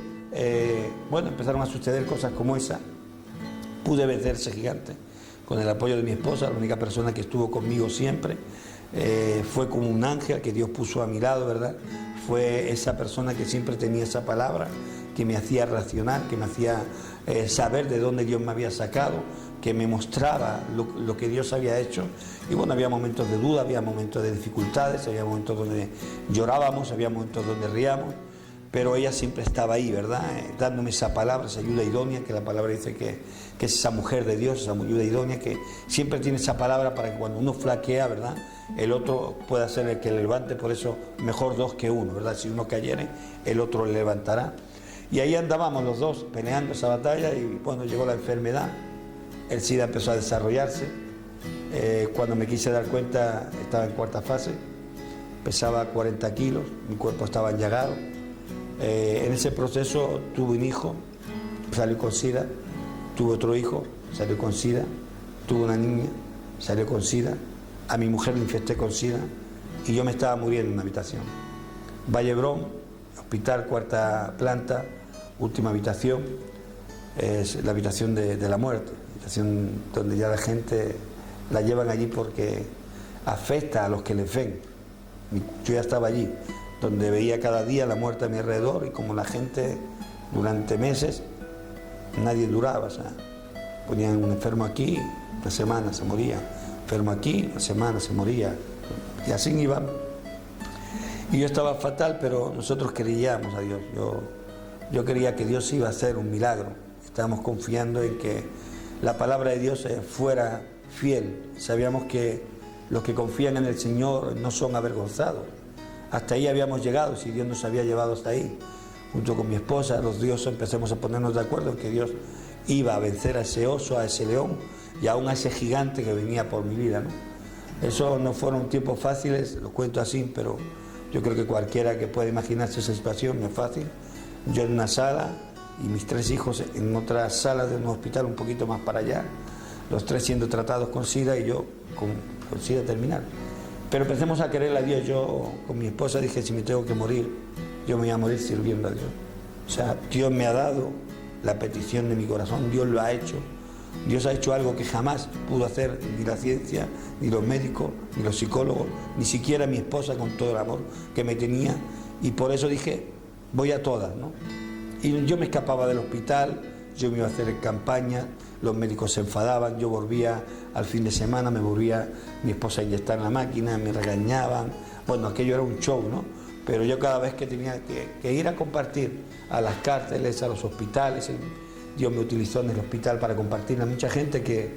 bueno, empezaron a suceder cosas como esa. Pude vencer ese gigante con el apoyo de mi esposa, la única persona que estuvo conmigo siempre. Fue como un ángel que Dios puso a mi lado, ¿verdad? Fue esa persona que siempre tenía esa palabra, que me hacía racionar, que me hacía saber de dónde Dios me había sacado, que me mostraba lo que Dios había hecho. Y bueno, había momentos de duda, había momentos de dificultades, había momentos donde llorábamos, había momentos donde ríamos, pero ella siempre estaba ahí, ¿verdad? Dándome esa palabra, esa ayuda idónea, que la palabra dice que es esa mujer de Dios, esa ayuda idónea, que siempre tiene esa palabra para que cuando uno flaquea, ¿verdad?, el otro pueda ser el que le levante. Por eso mejor dos que uno, ¿verdad? Si uno cayere, el otro le levantará. Y ahí andábamos los dos peleando esa batalla y cuando llegó la enfermedad, el SIDA empezó a desarrollarse. Cuando me quise dar cuenta, estaba en cuarta fase, pesaba 40 kilos, mi cuerpo estaba enllagado. En ese proceso tuve un hijo, salió con SIDA, tuve otro hijo, salió con SIDA, tuve una niña, salió con SIDA, a mi mujer le infecté con SIDA y yo me estaba muriendo en una habitación. Vallebrón, hospital, cuarta planta, última habitación, es la habitación de la muerte, habitación donde ya la gente la llevan allí porque afecta a los que les ven. Yo ya estaba allí, donde veía cada día la muerte a mi alrededor y como la gente durante meses, nadie duraba, o sea, ponían un enfermo aquí, una semana se moría, enfermo aquí, una semana se moría, y así iba. Y yo estaba fatal, pero nosotros creíamos a Dios, yo creía que Dios iba a hacer un milagro, estábamos confiando en que la palabra de Dios fuera fiel, sabíamos que los que confían en el Señor no son avergonzados. Hasta ahí habíamos llegado, si Dios nos había llevado hasta ahí. Junto con mi esposa, los dioses empezamos a ponernos de acuerdo en que Dios iba a vencer a ese oso, a ese león y aún a ese gigante que venía por mi vida, ¿no? Eso no fueron tiempos fáciles, lo cuento así, pero yo creo que cualquiera que pueda imaginarse esa situación no es fácil. Yo en una sala y mis tres hijos en otra sala de un hospital un poquito más para allá, los tres siendo tratados con SIDA y yo con SIDA terminal. Pero empecemos a quererle a Dios. Yo con mi esposa dije, si me tengo que morir, yo me voy a morir sirviendo a Dios. O sea, Dios me ha dado la petición de mi corazón, Dios lo ha hecho. Dios ha hecho algo que jamás pudo hacer ni la ciencia, ni los médicos, ni los psicólogos, ni siquiera mi esposa con todo el amor que me tenía. Y por eso dije, voy a todas, ¿no? Y yo me escapaba del hospital, yo me iba a hacer campaña, los médicos se enfadaban, yo volvía al fin de semana, me volvía mi esposa a inyectar en la máquina, me regañaban. Bueno, aquello era un show, ¿no? Pero yo cada vez que tenía que ir a compartir a las cárceles, a los hospitales, Dios me utilizó en el hospital para compartir a mucha gente que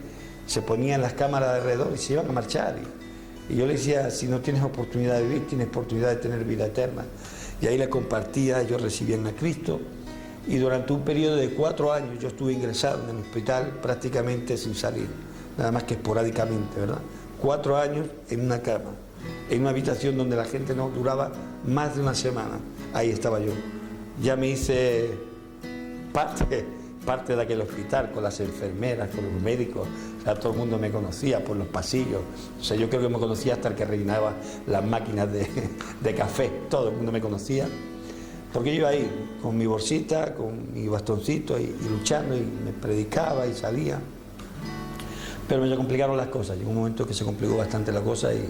se ponía en las cámaras de alrededor y se iban a marchar. Y yo le decía, si no tienes oportunidad de vivir, tienes oportunidad de tener vida eterna. Y ahí le compartía, yo recibían a Cristo. Y durante un periodo de 4 años yo estuve ingresado en el hospital prácticamente sin salir, nada más que esporádicamente, ¿verdad? 4 años en una cama, en una habitación donde la gente no duraba más de una semana. Ahí estaba yo. Ya me hice parte de aquel hospital, con las enfermeras, con los médicos. O sea, todo el mundo me conocía por los pasillos. O sea, yo creo que me conocía hasta el que rellenaba las máquinas de café. Todo el mundo me conocía. Porque yo iba ahí, con mi bolsita, con mi bastoncito, y luchando, y me predicaba y salía. Pero me complicaron las cosas. Llegó un momento que se complicó bastante la cosa y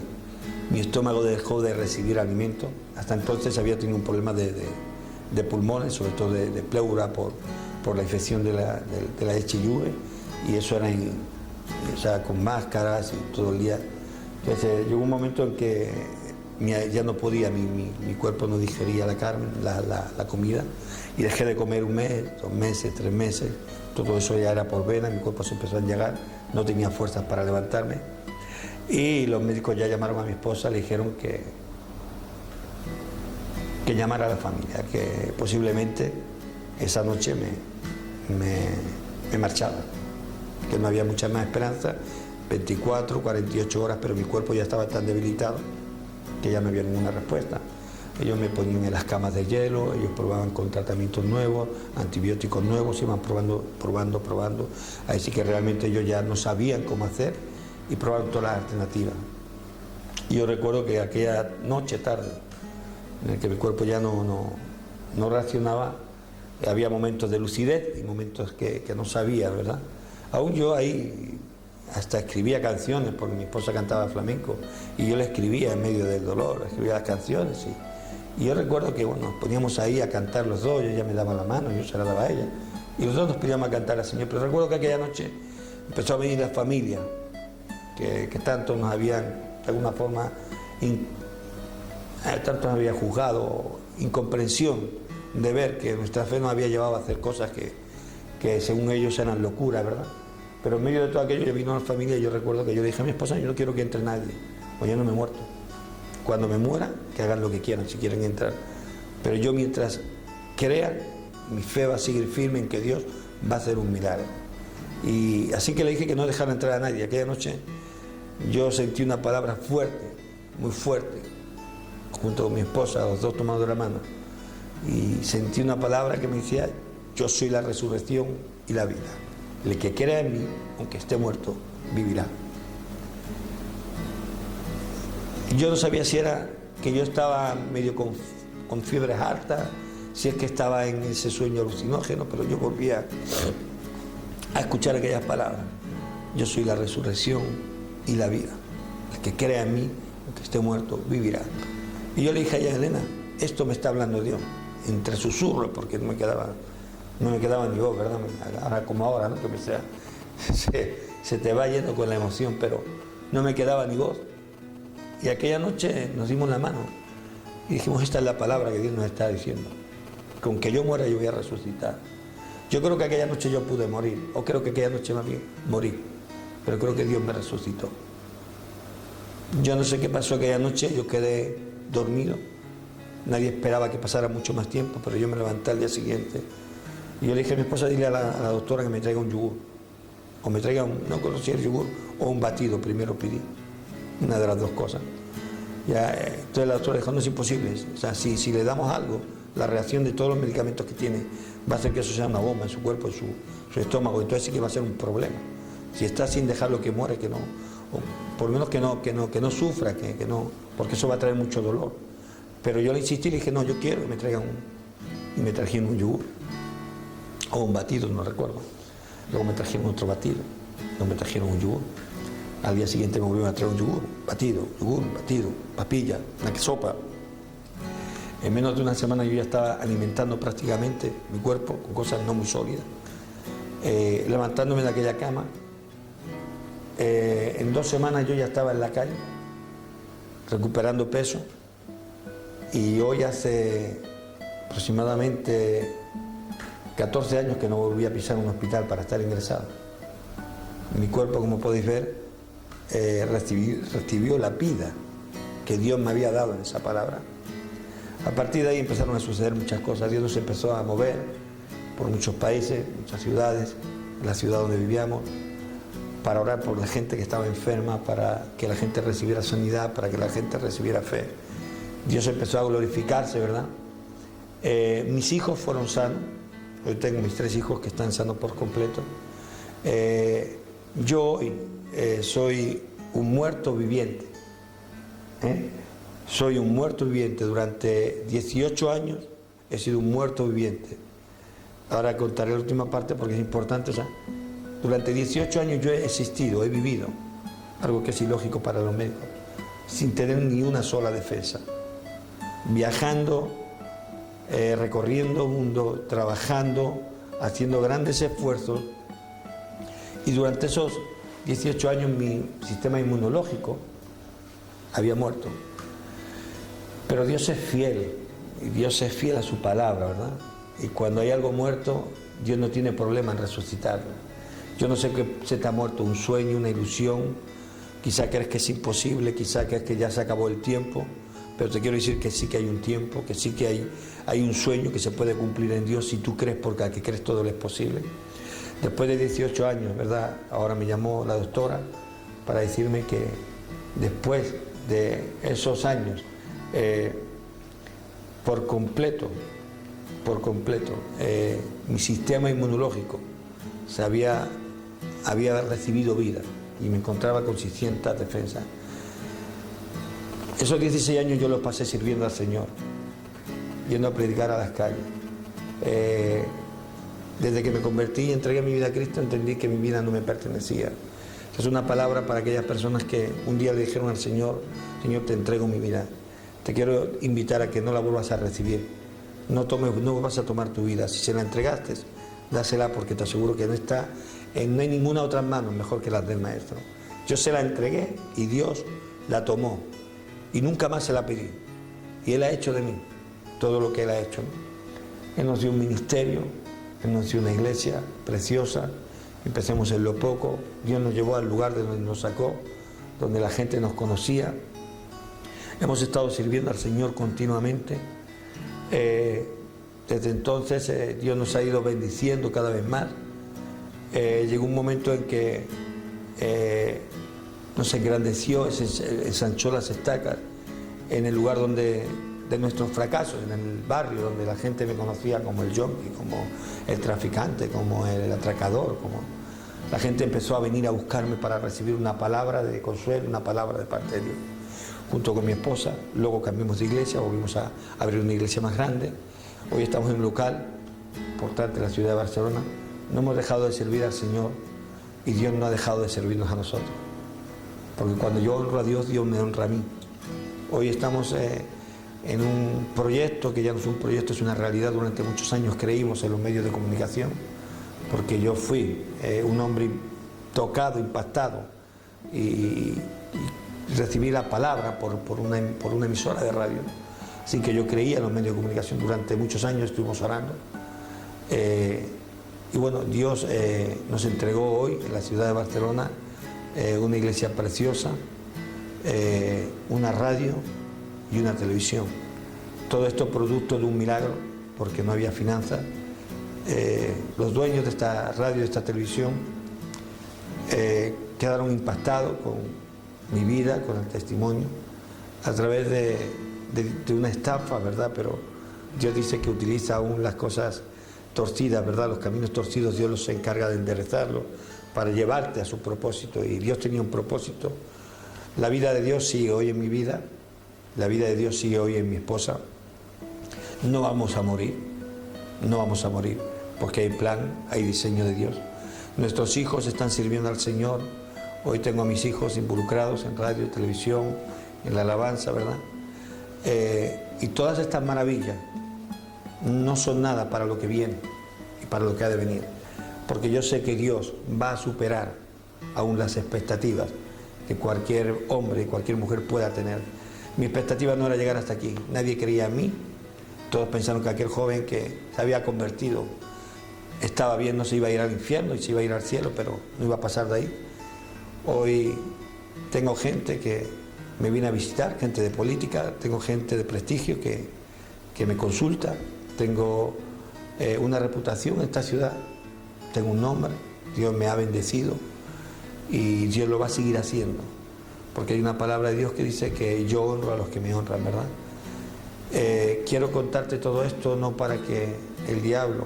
mi estómago dejó de recibir alimento. Hasta entonces había tenido un problema de pulmones, sobre todo de pleura por la infección de la HIV, y eso era o sea, con máscaras y todo el día. Entonces llegó un momento en que ya no podía, mi cuerpo no digería la carne, la comida, y dejé de comer 1 mes, 2 meses, 3 meses. Todo eso ya era por vena, mi cuerpo se empezó a enllagar, no tenía fuerzas para levantarme, y los médicos ya llamaron a mi esposa, le dijeron que llamara a la familia, que posiblemente esa noche me marchaba, que no había mucha más esperanza, 24, 48 horas, pero mi cuerpo ya estaba tan debilitado que ya no había ninguna respuesta. Ellos me ponían en las camas de hielo, ellos probaban con tratamientos nuevos, antibióticos nuevos, iban probando. Ahí sí que realmente ellos ya no sabían cómo hacer y probaron todas las alternativas. Y yo recuerdo que aquella noche tarde, en el que mi cuerpo ya no reaccionaba, había momentos de lucidez y momentos que no sabía, ¿verdad? Aún yo ahí hasta escribía canciones, porque mi esposa cantaba flamenco, y yo le escribía en medio del dolor, escribía las canciones. Y yo recuerdo que bueno, nos poníamos ahí a cantar los dos, ella me daba la mano, yo se la daba a ella, y los dos nos poníamos a cantar al Señor. Pero recuerdo que aquella noche empezó a venir la familia, que tanto nos habían, de alguna forma, tanto nos había juzgado, incomprensión de ver que nuestra fe nos había llevado a hacer cosas que según ellos eran locuras, ¿verdad? Pero en medio de todo aquello vino la familia, y yo recuerdo que yo le dije a mi esposa, yo no quiero que entre nadie, o yo no me he muerto. Cuando me muera, que hagan lo que quieran, si quieren entrar. Pero yo mientras crea, mi fe va a seguir firme en que Dios va a hacer un milagro. Y así que le dije que no dejara entrar a nadie. Aquella noche yo sentí una palabra fuerte, muy fuerte, junto con mi esposa, los dos tomando de la mano. Y sentí una palabra que me decía, yo soy la resurrección y la vida. El que crea en mí, aunque esté muerto, vivirá. Yo no sabía si era que yo estaba medio con fiebres altas, si es que estaba en ese sueño alucinógeno, pero yo volvía a escuchar aquellas palabras. Yo soy la resurrección y la vida. El que crea en mí, aunque esté muerto, vivirá. Y yo le dije a ella, Elena, esto me está hablando Dios, entre susurros, porque no me quedaba ni voz, ¿verdad? Ahora como ahora, ¿no? Que se te va yendo con la emoción, pero no me quedaba ni voz. Y aquella noche nos dimos la mano y dijimos, esta es la palabra que Dios nos está diciendo. Con que yo muera, yo voy a resucitar. Yo creo que aquella noche yo pude morir, o creo que aquella noche más bien morí, pero creo que Dios me resucitó. Yo no sé qué pasó aquella noche, yo quedé dormido. Nadie esperaba que pasara mucho más tiempo, pero yo me levanté al día siguiente. Y yo le dije a mi esposa, dile a la doctora que me traiga un yogur. O me traiga no conocía el yogur, o un batido, primero pedí. Una de las dos cosas. Entonces la doctora dijo, no, es imposible. O sea, si le damos algo, la reacción de todos los medicamentos que tiene va a hacer que eso sea una bomba en su cuerpo, en su estómago. Entonces sí que va a ser un problema. Si está sin dejarlo que muere, que no, o por lo menos que no sufra, que no, porque eso va a traer mucho dolor. Pero yo le insistí y le dije, no, yo quiero que me traigan y me trajeron un yogur. O un batido, no recuerdo. Luego me trajeron otro batido. Luego me trajeron un yogur. Al día siguiente me volvieron a traer un yogur, batido, papilla, una sopa. En menos de una semana yo ya estaba alimentando prácticamente mi cuerpo con cosas no muy sólidas. Levantándome de aquella cama. En 2 semanas yo ya estaba en la calle, recuperando peso. Y hoy hace aproximadamente 14 años que no volví a pisar un hospital para estar ingresado. Mi cuerpo, como podéis ver, recibió la vida que Dios me había dado en esa palabra. A partir de ahí empezaron a suceder muchas cosas. Dios nos empezó a mover por muchos países, muchas ciudades, la ciudad donde vivíamos, para orar por la gente que estaba enferma, para que la gente recibiera sanidad, para que la gente recibiera fe. Dios empezó a glorificarse, ¿verdad? Mis hijos fueron sanos. Hoy tengo mis 3 hijos que están sanos por completo. Yo soy un muerto viviente. Soy un muerto viviente. Durante 18 años he sido un muerto viviente. Ahora contaré la última parte porque es importante. ¿Sabes? Durante 18 años yo he existido, he vivido, algo que es ilógico para los médicos, sin tener ni una sola defensa. Viajando, recorriendo el mundo, trabajando, haciendo grandes esfuerzos. Y durante esos 18 años mi sistema inmunológico había muerto. Pero Dios es fiel, y Dios es fiel a su palabra, ¿verdad? Y cuando hay algo muerto, Dios no tiene problema en resucitarlo. Yo no sé qué se te ha muerto, un sueño, una ilusión, quizá crees que es imposible, quizá crees que ya se acabó el tiempo, pero te quiero decir que sí que hay un tiempo, que sí que hay un sueño que se puede cumplir en Dios si tú crees, porque al que crees todo le es posible. Después de 18 años, ¿verdad? Ahora me llamó la doctora para decirme que después de esos años, por completo, mi sistema inmunológico había recibido vida y me encontraba con 600 defensas. Esos 16 años yo los pasé sirviendo al Señor, yendo a predicar a las calles. Desde que me convertí y entregué mi vida a Cristo, entendí que mi vida no me pertenecía. Es una palabra para aquellas personas que un día le dijeron al Señor: Señor, te entrego mi vida. Te quiero invitar a que no la vuelvas a recibir. No vas a tomar tu vida. Si se la entregaste, dásela, porque te aseguro que no hay ninguna otra mano mejor que las del Maestro. Yo se la entregué y Dios la tomó y nunca más se la pedí. Y Él ha hecho de mí todo lo que Él ha hecho. Él nos dio un ministerio, Él nos dio una iglesia preciosa. Empecemos en lo poco. Dios nos llevó al lugar de donde nos sacó, donde la gente nos conocía. Hemos estado sirviendo al Señor continuamente. Desde entonces Dios nos ha ido bendiciendo cada vez más. Llegó un momento en que nos engrandeció, ensanchó las estacas en el lugar de nuestros fracasos, en el barrio donde la gente me conocía como el yonki, como el traficante, como el atracador. La gente empezó a venir a buscarme para recibir una palabra de consuelo, una palabra de parte de Dios. Junto con mi esposa, luego cambiamos de iglesia, volvimos a abrir una iglesia más grande. Hoy estamos en un local importante en la ciudad de Barcelona. No hemos dejado de servir al Señor y Dios no ha dejado de servirnos a nosotros. Porque cuando yo honro a Dios, Dios me honra a mí. Hoy estamos en un proyecto que ya no es un proyecto, es una realidad. Durante muchos años creímos en los medios de comunicación, porque yo fui un hombre tocado, impactado, y recibí la palabra por una emisora de radio. Así que yo creía en los medios de comunicación. Durante muchos años estuvimos orando. Y bueno, Dios nos entregó hoy en la ciudad de Barcelona una iglesia preciosa, una radio y una televisión. Todo esto producto de un milagro, porque no había finanzas. Los dueños de esta radio, de esta televisión, quedaron impactados con mi vida, con el testimonio, a través de una estafa, ¿verdad? Pero Dios dice que utiliza aún las cosas torcidas, ¿verdad? Los caminos torcidos Dios los encarga de enderezarlos para llevarte a su propósito, y Dios tenía un propósito. La vida de Dios sigue hoy en mi vida, la vida de Dios sigue hoy en mi esposa. No vamos a morir, porque hay plan, hay diseño de Dios. Nuestros hijos están sirviendo al Señor. Hoy tengo a mis hijos involucrados en radio, televisión, en la alabanza, ¿verdad? Y todas estas maravillas no son nada para lo que viene y para lo que ha de venir, porque yo sé que Dios va a superar aún las expectativas que cualquier hombre y cualquier mujer pueda tener. Mi expectativa no era llegar hasta aquí. Nadie creía en mí. Todos pensaron que aquel joven que se había convertido estaba bien, no se iba a ir al infierno y se iba a ir al cielo, pero no iba a pasar de ahí. Hoy Tengo gente que me viene a visitar, gente de política, tengo gente de prestigio que me consulta, tengo una reputación en esta ciudad, tengo un nombre, Dios me ha bendecido y Dios lo va a seguir haciendo, porque hay una palabra de Dios que dice que yo honro a los que me honran, ¿verdad? Quiero contarte todo esto no para que el diablo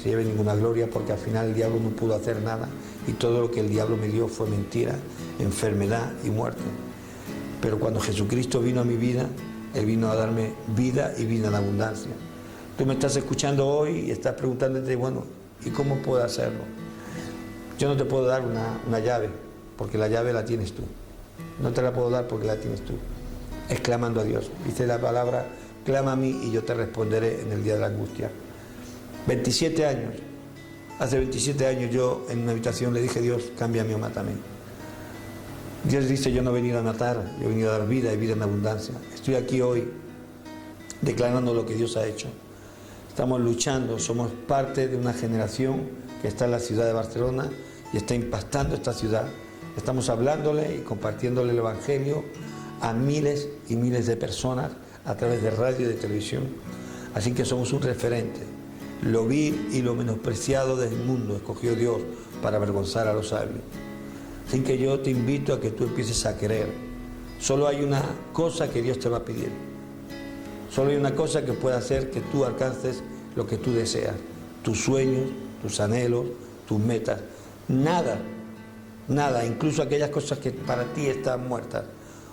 se lleve ninguna gloria, porque al final el diablo no pudo hacer nada y todo lo que el diablo me dio fue mentira, enfermedad y muerte. Pero cuando Jesucristo vino a mi vida, Él vino a darme vida y vida en abundancia. Tú me estás escuchando hoy y estás preguntándote, bueno, ¿y cómo puedo hacerlo? Yo no te puedo dar una llave, porque la llave la tienes tú. No te la puedo dar porque la tienes tú. Es clamando a Dios. Dice la palabra, clama a mí y yo te responderé en el día de la angustia. 27 años. Hace 27 años yo en una habitación le dije, Dios, cámbiame o mátame. Dios dice, yo no he venido a matar, yo he venido a dar vida y vida en abundancia. Estoy aquí hoy declarando lo que Dios ha hecho. Estamos luchando, somos parte de una generación que está en la ciudad de Barcelona y está impactando esta ciudad. Estamos hablándole y compartiéndole el Evangelio a miles y miles de personas a través de radio y de televisión. Así que somos un referente. Lo vil y lo menospreciado del mundo escogió Dios para avergonzar a los sabios. Así que yo te invito a que tú empieces a creer. Solo hay una cosa que Dios te va a pedir. Solo hay una cosa que puede hacer que tú alcances lo que tú deseas. Tus sueños, tus anhelos, tus metas. Nada, nada, incluso aquellas cosas que para ti están muertas,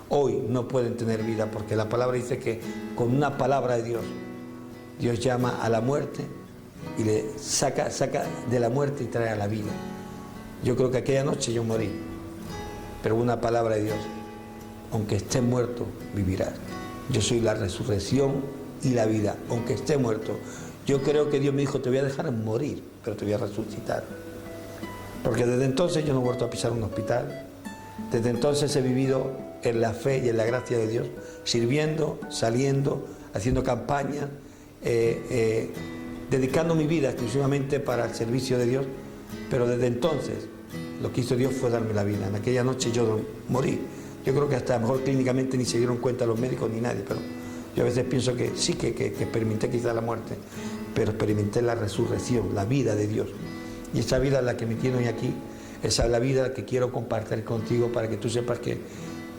hoy no pueden tener vida, porque la palabra dice que con una palabra de Dios, Dios llama a la muerte y le saca de la muerte y trae a la vida. Yo creo que aquella noche yo morí, pero una palabra de Dios, aunque esté muerto, vivirá. Yo soy la resurrección y la vida, aunque esté muerto. Yo creo que Dios me dijo, te voy a dejar morir, pero te voy a resucitar. Porque desde entonces yo no he vuelto a pisar un hospital. Desde entonces he vivido en la fe y en la gracia de Dios, sirviendo, saliendo, haciendo campañas, dedicando mi vida exclusivamente para el servicio de Dios. Pero desde entonces lo que hizo Dios fue darme la vida. En aquella noche yo morí. Yo creo que hasta a lo mejor clínicamente ni se dieron cuenta los médicos ni nadie, pero yo a veces pienso que sí, que experimenté quizá la muerte, pero experimenté la resurrección, la vida de Dios. Y esa vida es la que me tiene hoy aquí, esa es la vida que quiero compartir contigo para que tú sepas que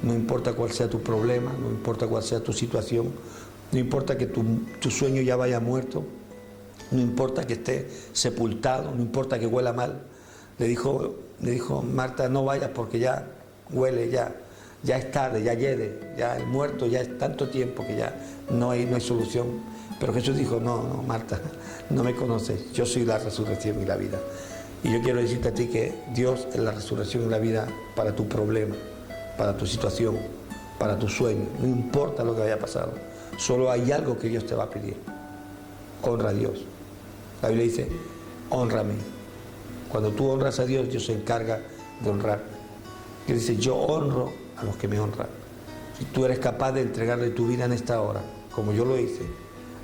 no importa cuál sea tu problema, no importa cuál sea tu situación, no importa que tu sueño ya vaya muerto, no importa que esté sepultado, no importa que huela mal. Le dijo Marta, no vayas porque ya huele, ya es tarde, ya hiede, ya el muerto ya es tanto tiempo que ya no hay solución. Pero Jesús dijo, no, Marta, no me conoces, yo soy la resurrección y la vida. Y yo quiero decirte a ti que Dios es la resurrección y la vida para tu problema, para tu situación, para tu sueño. No importa lo que haya pasado, solo hay algo que Dios te va a pedir. Honra a Dios. La Biblia dice, hónrame. Cuando tú honras a Dios, Dios se encarga de honrar. Dios dice, yo honro a los que me honran. Si tú eres capaz de entregarle tu vida en esta hora, como yo lo hice,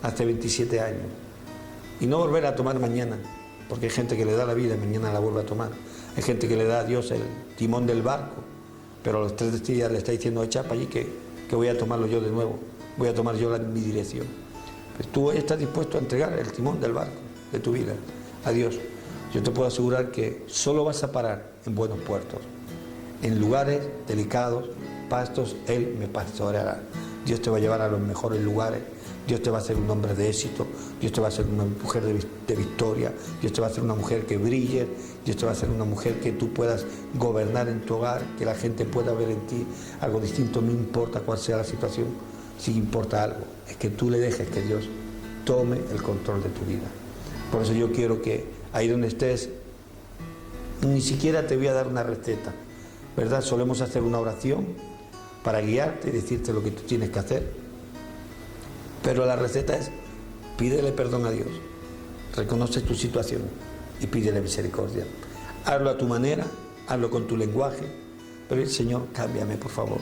hace 27 años, y no volver a tomar mañana, porque hay gente que le da la vida y mañana la vuelve a tomar. Hay gente que le da a Dios el timón del barco, pero a los 3 días le está diciendo, echa para allí que voy a tomarlo yo de nuevo, voy a tomar yo mi dirección. Pues tú estás dispuesto a entregar el timón del barco de tu vida a Dios. Yo te puedo asegurar que solo vas a parar en buenos puertos, en lugares delicados, pastos, Él me pastoreará. Dios te va a llevar a los mejores lugares, Dios te va a hacer un hombre de éxito, Dios te va a hacer una mujer de victoria, Dios te va a hacer una mujer que brille, Dios te va a hacer una mujer que tú puedas gobernar en tu hogar, que la gente pueda ver en ti algo distinto, no importa cuál sea la situación, sí importa algo, es que tú le dejes que Dios tome el control de tu vida. Por eso yo quiero que ahí donde estés, ni siquiera te voy a dar una receta, ¿verdad? Solemos hacer una oración para guiarte y decirte lo que tú tienes que hacer. Pero la receta es, pídele perdón a Dios, reconoce tu situación y pídele misericordia. Hazlo a tu manera, hazlo con tu lenguaje, pero el Señor, cámbiame por favor.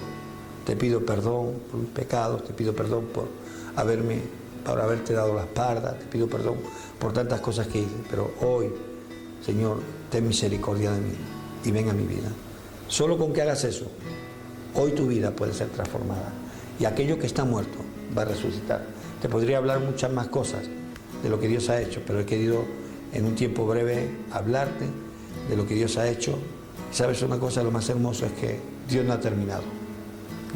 Te pido perdón por mis pecados, te pido perdón por haberte dado la espalda, te pido perdón por tantas cosas que hice, pero hoy, Señor, ten misericordia de mí y ven a mi vida. Solo con que hagas eso, Hoy tu vida puede ser transformada. Y aquello que está muerto va a resucitar. Te podría hablar muchas más cosas de lo que Dios ha hecho, pero he querido en un tiempo breve hablarte de lo que Dios ha hecho. ¿Sabes una cosa? Lo más hermoso es que Dios no ha terminado.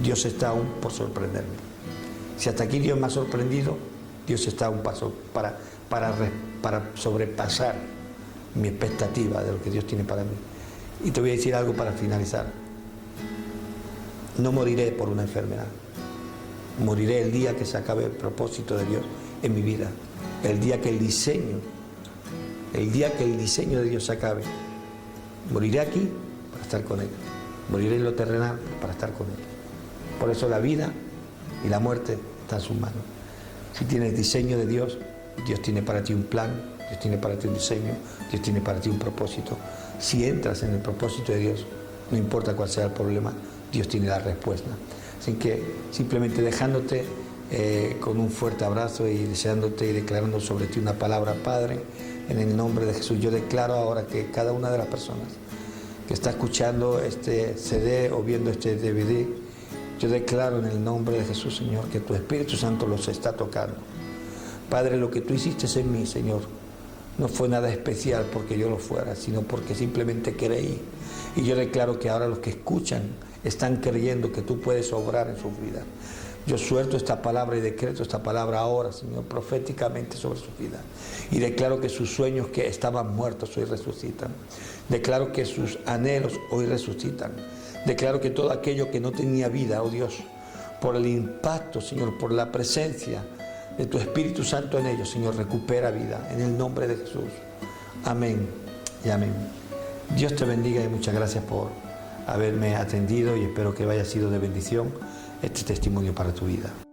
Dios está aún por sorprenderme. Si hasta aquí Dios me ha sorprendido, Dios está a un paso para sobrepasar mi expectativa de lo que Dios tiene para mí. Y te voy a decir algo para finalizar. No moriré por una enfermedad. Moriré el día que se acabe el propósito de Dios en mi vida. El día que el diseño de Dios se acabe. Moriré aquí para estar con Él. Moriré en lo terrenal para estar con Él. Por eso la vida y la muerte están en sus manos. Si tienes diseño de Dios, Dios tiene para ti un plan, Dios tiene para ti un diseño, Dios tiene para ti un propósito. Si entras en el propósito de Dios, no importa cuál sea el problema, Dios tiene la respuesta. Así que simplemente dejándote con un fuerte abrazo y deseándote y declarando sobre ti una palabra, Padre, en el nombre de Jesús. Yo declaro ahora que cada una de las personas que está escuchando este CD o viendo este DVD, yo declaro en el nombre de Jesús, Señor, que tu Espíritu Santo los está tocando. Padre, lo que tú hiciste en mí, Señor, no fue nada especial porque yo lo fuera, sino porque simplemente creí. Y yo declaro que ahora los que escuchan están creyendo que tú puedes obrar en sus vidas. Yo suelto esta palabra y decreto esta palabra ahora, Señor, proféticamente sobre sus vidas. Y declaro que sus sueños que estaban muertos hoy resucitan. Declaro que sus anhelos hoy resucitan. Declaro que todo aquello que no tenía vida, oh Dios, por el impacto, Señor, por la presencia de tu Espíritu Santo en ellos, Señor, recupera vida. En el nombre de Jesús. Amén y amén. Dios te bendiga y muchas gracias por haberme atendido y espero que haya sido de bendición este testimonio para tu vida.